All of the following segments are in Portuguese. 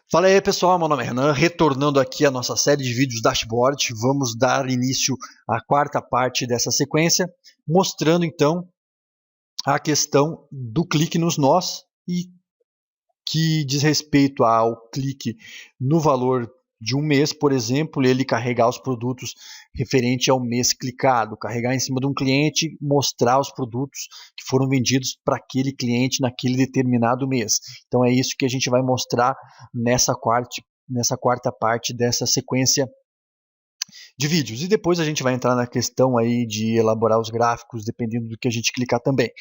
Fala aí pessoal, meu nome é Renan, retornando aqui a nossa série de vídeos Dashboard. Vamos dar início à quarta parte dessa sequência, mostrando então a questão do clique nos nós e que diz respeito ao clique no valor de um mês, por exemplo, ele carregar os produtos referente ao mês clicado, carregar em cima de um cliente, mostrar os produtos que foram vendidos para aquele cliente naquele determinado mês. Então é isso que a gente vai mostrar nessa quarta parte dessa sequência de vídeos. E depois a gente vai entrar na questão aí de elaborar os gráficos, dependendo do que a gente clicar também.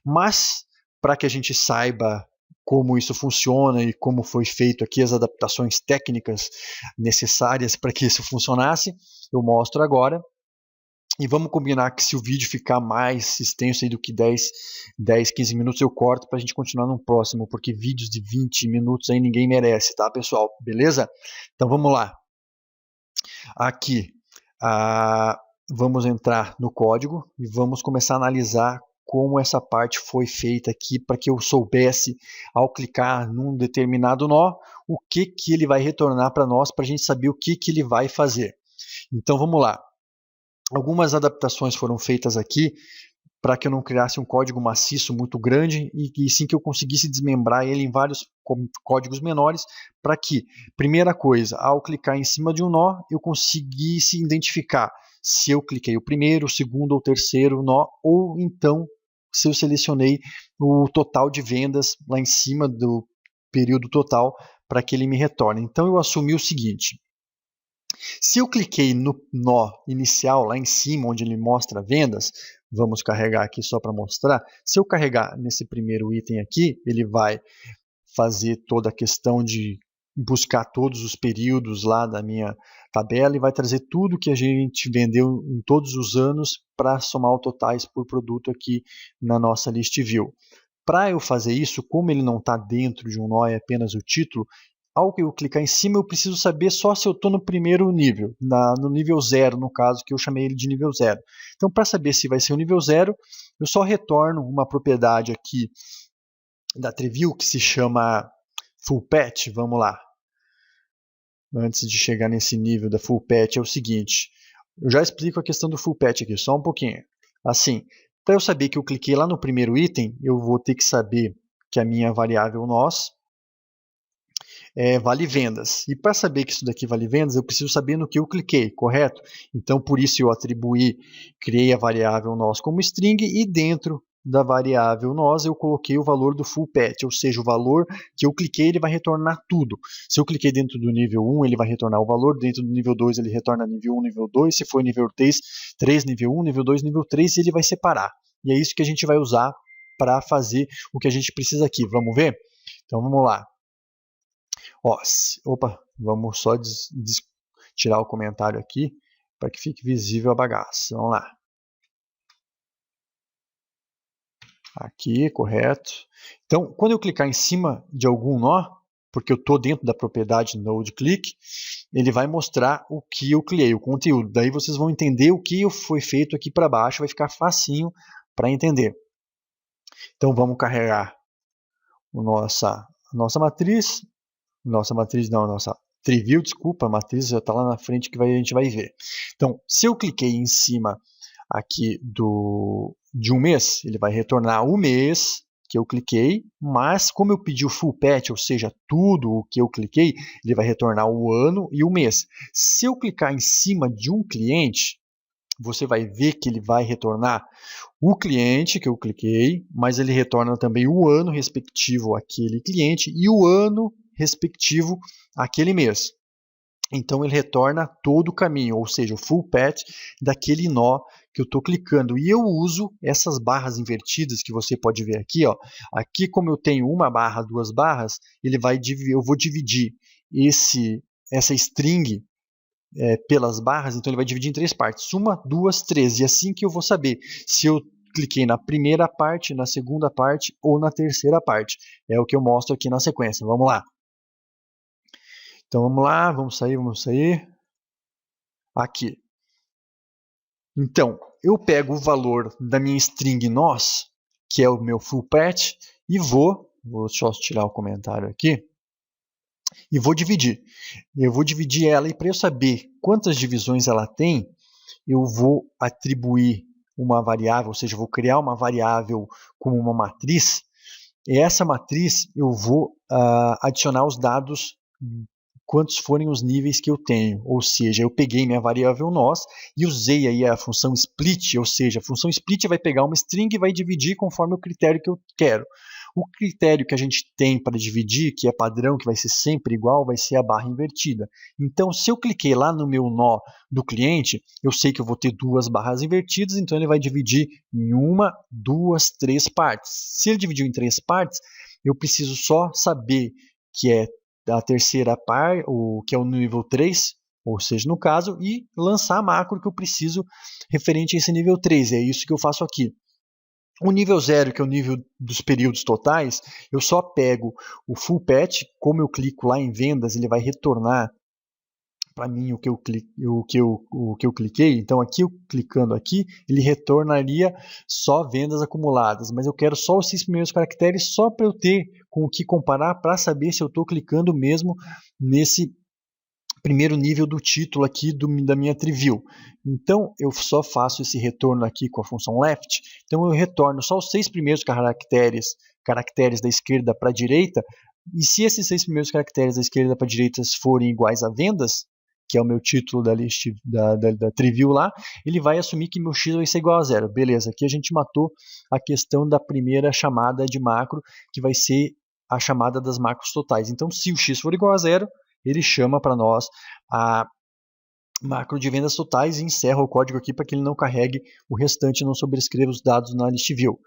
Mas, para que a gente saiba como isso funciona e como foi feito aqui as adaptações técnicas necessárias para que isso funcionasse, eu mostro agora. E vamos combinar que se o vídeo ficar mais extenso aí do que 10, 15 minutos, eu corto para a gente continuar no próximo, porque vídeos de 20 minutos aí ninguém merece, tá, pessoal? Beleza? Então vamos lá. Aqui, vamos entrar no código e vamos começar a analisar como essa parte foi feita aqui para que eu soubesse, ao clicar num determinado nó, o que ele vai retornar para nós, para a gente saber o que ele vai fazer. Então vamos lá. Algumas adaptações foram feitas aqui para que eu não criasse um código maciço muito grande e sim que eu conseguisse desmembrar ele em vários códigos menores para que, primeira coisa, ao clicar em cima de um nó, eu conseguisse identificar se eu cliquei o primeiro, o segundo ou terceiro nó, ou então se eu selecionei o total de vendas lá em cima do período total para que ele me retorne. Então eu assumi o seguinte: se eu cliquei no nó inicial lá em cima, onde ele mostra vendas, vamos carregar aqui só para mostrar. Se eu carregar nesse primeiro item aqui, ele vai fazer toda a questão de buscar todos os períodos lá da minha tabela e vai trazer tudo que a gente vendeu em todos os anos para somar os totais por produto aqui na nossa list view. Para eu fazer isso, como ele não está dentro de um nó, é apenas o título, ao que eu clicar em cima, eu preciso saber só se eu estou no primeiro nível, no nível 0, no caso, que eu chamei ele de nível 0. Então, para saber se vai ser o nível 0, eu só retorno uma propriedade aqui da Treview que se chama Full Patch. Vamos lá. Antes de chegar nesse nível da Full Patch, é o seguinte. Eu já explico a questão do Full Patch aqui, só um pouquinho. Assim, para eu saber que eu cliquei lá no primeiro item, eu vou ter que saber que a minha variável nós vale vendas. E para saber que isso daqui vale vendas, eu preciso saber no que eu cliquei, correto? Então, por isso eu criei a variável nós como string e dentro da variável nós eu coloquei o valor do full patch, ou seja, o valor que eu cliquei ele vai retornar tudo. Se eu cliquei dentro do nível 1, ele vai retornar o valor, dentro do nível 2 ele retorna nível 1, nível 2, se for nível 3 nível 1, nível 2, nível 3, ele vai separar. E é isso que a gente vai usar para fazer o que a gente precisa aqui. Vamos ver? Então vamos lá. Opa, vamos só tirar o comentário aqui para que fique visível a bagaça. Vamos lá. Aqui, correto. Então, quando eu clicar em cima de algum nó, porque eu estou dentro da propriedade NodeClick, ele vai mostrar o que eu criei, o conteúdo. Daí vocês vão entender o que foi feito aqui para baixo, vai ficar facinho para entender. Então, vamos carregar a nossa matriz. Nossa Treview, desculpa, a matriz já está lá na frente que a gente vai ver. Então, se eu cliquei em cima aqui de um mês, ele vai retornar o mês que eu cliquei, mas como eu pedi o full patch, ou seja, tudo o que eu cliquei, ele vai retornar o ano e o mês. Se eu clicar em cima de um cliente, você vai ver que ele vai retornar o cliente que eu cliquei, mas ele retorna também o ano respectivo àquele cliente e o ano respectivo àquele mês. Então ele retorna todo o caminho, ou seja, o full patch daquele nó que eu estou clicando. E eu uso essas barras invertidas que você pode ver aqui. Ó. Aqui, como eu tenho uma barra, duas barras, eu vou dividir essa string pelas barras, então ele vai dividir em três partes. Uma, duas, três. E assim que eu vou saber se eu cliquei na primeira parte, na segunda parte ou na terceira parte. É o que eu mostro aqui na sequência. Vamos lá. Então vamos lá, vamos sair. Aqui. Então, eu pego o valor da minha string nós, que é o meu full patch, e vou só tirar o comentário aqui, e vou dividir. Eu vou dividir ela e para eu saber quantas divisões ela tem, eu vou atribuir uma variável, ou seja, eu vou criar uma variável como uma matriz, e essa matriz eu vou adicionar os dados quantos forem os níveis que eu tenho, ou seja, eu peguei minha variável nós e usei aí a função split, ou seja, a função split vai pegar uma string e vai dividir conforme o critério que eu quero. O critério que a gente tem para dividir, que é padrão, que vai ser sempre igual, vai ser a barra invertida. Então, se eu cliquei lá no meu nó do cliente, eu sei que eu vou ter duas barras invertidas, então ele vai dividir em uma, duas, três partes. Se ele dividiu em três partes, eu preciso só saber que é a terceira par, que é o nível 3, ou seja, no caso, e lançar a macro que eu preciso referente a esse nível 3. É isso que eu faço aqui. O nível 0, que é o nível dos períodos totais, eu só pego o full patch, como eu clico lá em vendas, ele vai retornar para mim o que eu cliquei. Então aqui, eu clicando aqui, ele retornaria só vendas acumuladas, mas eu quero só os 6 primeiros caracteres, só para eu ter com o que comparar, para saber se eu estou clicando mesmo nesse primeiro nível do título aqui da minha TreeView. Então, eu só faço esse retorno aqui com a função left. Então, eu retorno só os 6 primeiros caracteres da esquerda para a direita. E se esses 6 primeiros caracteres da esquerda para a direita forem iguais a vendas, que é o meu título da list da TreeView lá, ele vai assumir que meu x vai ser igual a zero. Beleza, aqui a gente matou a questão da primeira chamada de macro, que vai ser a chamada das macros totais. Então, se o x for igual a zero, ele chama para nós a macro de vendas totais e encerra o código aqui para que ele não carregue o restante e não sobrescreva os dados na list view.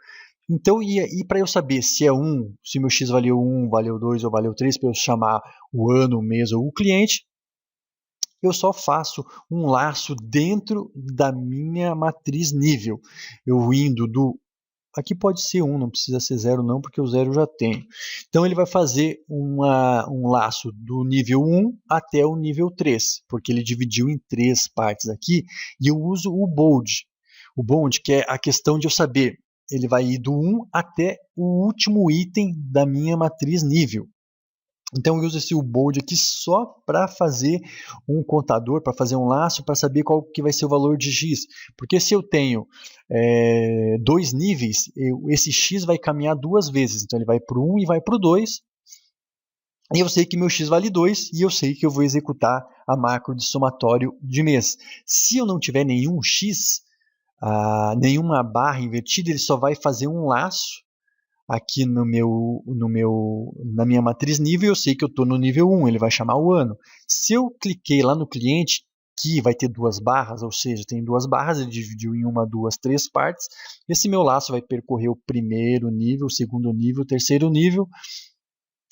Então, e para eu saber se é 1, se meu x valeu 1, valeu 2 ou valeu 3, para eu chamar o ano, o mês ou o cliente, eu só faço um laço dentro da minha matriz nível. Eu indo do... Aqui pode ser 1, não precisa ser 0 não, porque o 0 eu já tenho. Então ele vai fazer um laço do nível 1 até o nível 3, porque ele dividiu em 3 partes aqui, e eu uso o bold. O bold, que é a questão de eu saber, ele vai ir do 1 até o último item da minha matriz nível. Então eu uso esse bold aqui só para fazer um contador, para fazer um laço, para saber qual que vai ser o valor de x. Porque se eu tenho 2 níveis, esse x vai caminhar 2 vezes. Então ele vai para o 1 e vai para o 2. E eu sei que meu x vale 2 e eu sei que eu vou executar a macro de somatório de mês. Se eu não tiver nenhum x, nenhuma barra invertida, ele só vai fazer um laço aqui na minha matriz nível, eu sei que eu estou no nível 1, ele vai chamar o ano. Se eu cliquei lá no cliente, que vai ter 2 barras, ou seja, tem 2 barras, ele dividiu em 1, 2, 3 partes, esse meu laço vai percorrer o primeiro nível, o segundo nível, o terceiro nível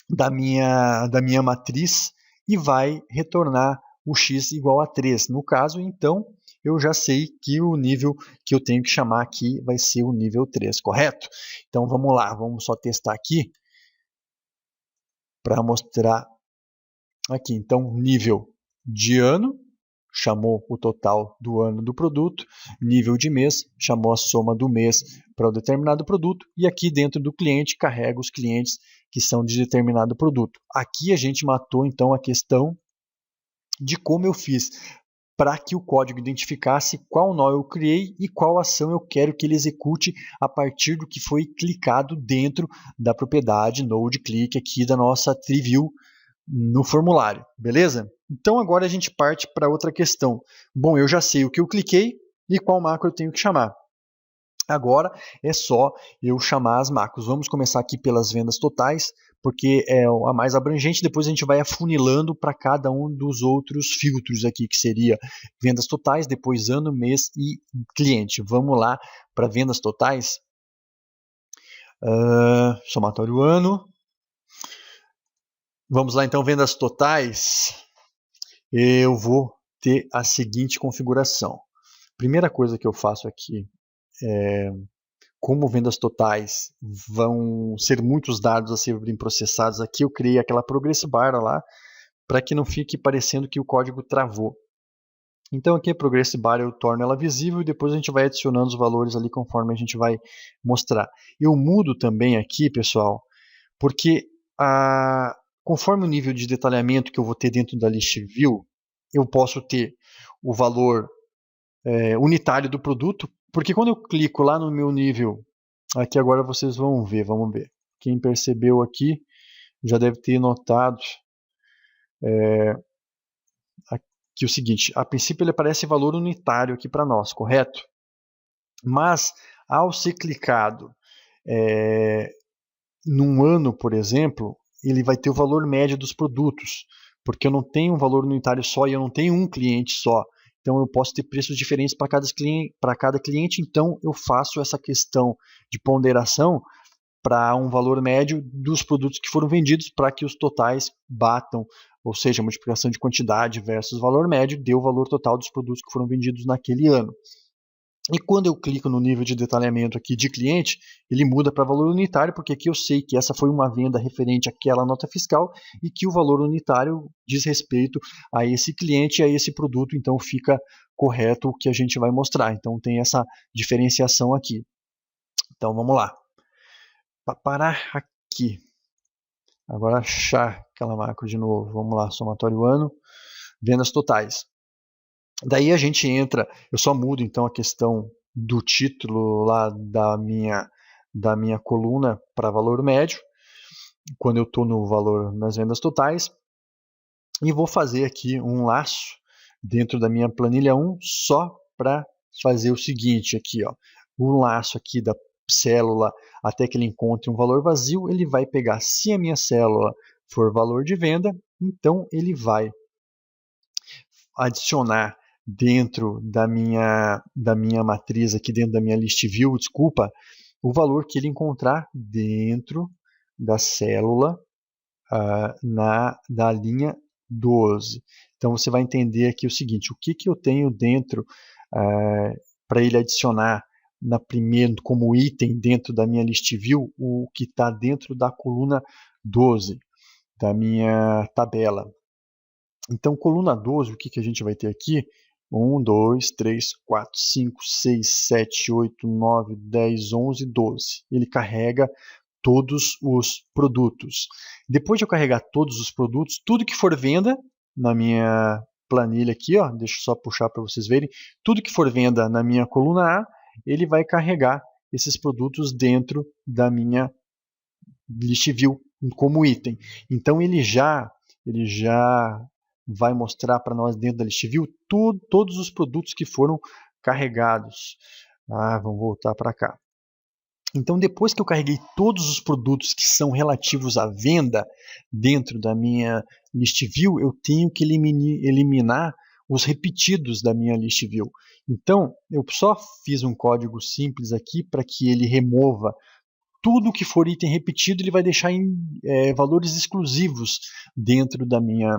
da minha matriz e vai retornar o x igual a 3. No caso, então, eu já sei que o nível que eu tenho que chamar aqui vai ser o nível 3, correto? Então vamos lá, vamos só testar aqui para mostrar aqui. Então, nível de ano, chamou o total do ano do produto, nível de mês, chamou a soma do mês para o determinado produto, e aqui dentro do cliente carrega os clientes que são de determinado produto. Aqui a gente matou então a questão de como eu fiz para que o código identificasse qual nó eu criei e qual ação eu quero que ele execute a partir do que foi clicado dentro da propriedade node-click aqui da nossa TreeView no formulário, beleza? Então agora a gente parte para outra questão. Bom, eu já sei o que eu cliquei e qual macro eu tenho que chamar. Agora é só eu chamar as macros. Vamos começar aqui pelas vendas totais, porque é a mais abrangente, depois a gente vai afunilando para cada um dos outros filtros aqui, que seria vendas totais, depois ano, mês e cliente. Vamos lá para vendas totais. Somatório ano. Vamos lá então, vendas totais. Eu vou ter a seguinte configuração. Primeira coisa que eu faço aqui como vendas totais vão ser muitos dados a serem processados aqui, eu criei aquela progress bar lá para que não fique parecendo que o código travou. Então aqui a progress bar eu torno ela visível e depois a gente vai adicionando os valores ali conforme a gente vai mostrar. Eu mudo também aqui, pessoal, porque conforme o nível de detalhamento que eu vou ter dentro da List View, eu posso ter o valor unitário do produto, porque quando eu clico lá no meu nível, aqui agora vocês vão ver, vamos ver. Quem percebeu aqui já deve ter notado aqui o seguinte, a princípio ele aparece valor unitário aqui para nós, correto? Mas ao ser clicado num ano, por exemplo, ele vai ter o valor médio dos produtos, porque eu não tenho um valor unitário só e eu não tenho um cliente só. Então eu posso ter preços diferentes para cada cliente, então eu faço essa questão de ponderação para um valor médio dos produtos que foram vendidos para que os totais batam, ou seja, a multiplicação de quantidade versus valor médio deu o valor total dos produtos que foram vendidos naquele ano. E quando eu clico no nível de detalhamento aqui de cliente, ele muda para valor unitário, porque aqui eu sei que essa foi uma venda referente àquela nota fiscal e que o valor unitário diz respeito a esse cliente e a esse produto, então fica correto o que a gente vai mostrar. Então tem essa diferenciação aqui. Então vamos lá. Para parar aqui, agora achar aquela macro de novo, vamos lá, somatório ano, vendas totais. Daí a gente entra, eu só mudo então a questão do título lá da minha coluna para valor médio, quando eu estou no valor nas vendas totais, e vou fazer aqui um laço dentro da minha planilha 1 só para fazer o seguinte aqui, ó, um laço aqui da célula até que ele encontre um valor vazio, ele vai pegar, se a minha célula for valor de venda, então ele vai adicionar dentro da minha matriz aqui, dentro da minha list view, desculpa, o valor que ele encontrar dentro da célula da linha 12. Então você vai entender aqui o seguinte, o que eu tenho dentro para ele adicionar na primeira, como item dentro da minha list view, o que está dentro da coluna 12 da minha tabela. Então, coluna 12, o que a gente vai ter aqui? 1, 2, 3, 4, 5, 6, 7, 8, 9, 10, 11, 12. Ele carrega todos os produtos. Depois de eu carregar todos os produtos, tudo que for venda na minha planilha aqui, ó, deixa eu só puxar para vocês verem, tudo que for venda na minha coluna A, ele vai carregar esses produtos dentro da minha list view como item. Então ele já vai mostrar para nós dentro da list view todos os produtos que foram carregados. Vamos voltar para cá. Então, depois que eu carreguei todos os produtos que são relativos à venda dentro da minha list view, eu tenho que eliminar os repetidos da minha list view. Então, eu só fiz um código simples aqui para que ele remova tudo que for item repetido, ele vai deixar em valores exclusivos dentro da minha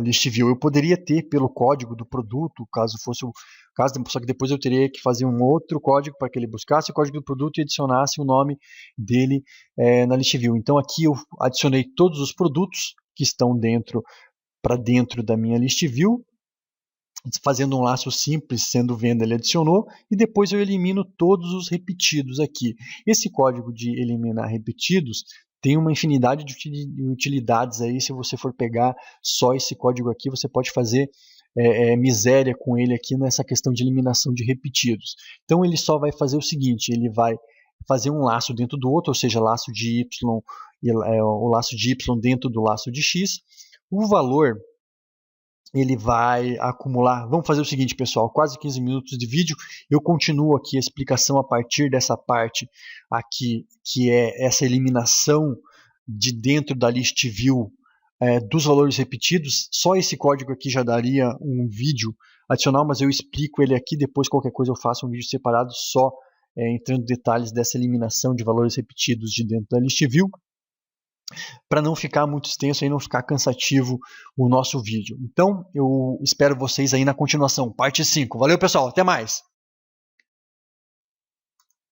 list view. Eu poderia ter pelo código do produto, caso fosse o caso, só que depois eu teria que fazer um outro código para que ele buscasse o código do produto e adicionasse o nome dele na list view. Então aqui eu adicionei todos os produtos que estão para dentro da minha list view, fazendo um laço simples, sendo venda ele adicionou, e depois eu elimino todos os repetidos aqui. Esse código de eliminar repetidos tem uma infinidade de utilidades aí. Se você for pegar só esse código aqui, você pode fazer miséria com ele aqui nessa questão de eliminação de repetidos. Então ele só vai fazer o seguinte, ele vai fazer um laço dentro do outro, ou seja, laço de Y, o laço de Y dentro do laço de X. O valor ele vai acumular. Vamos fazer o seguinte, pessoal, quase 15 minutos de vídeo, eu continuo aqui a explicação a partir dessa parte aqui, que é essa eliminação de dentro da list view dos valores repetidos. Só esse código aqui já daria um vídeo adicional, mas eu explico ele aqui, depois qualquer coisa eu faço um vídeo separado só entrando em detalhes dessa eliminação de valores repetidos de dentro da list view, para não ficar muito extenso e não ficar cansativo o nosso vídeo. Então, eu espero vocês aí na continuação, parte 5. Valeu, pessoal, até mais!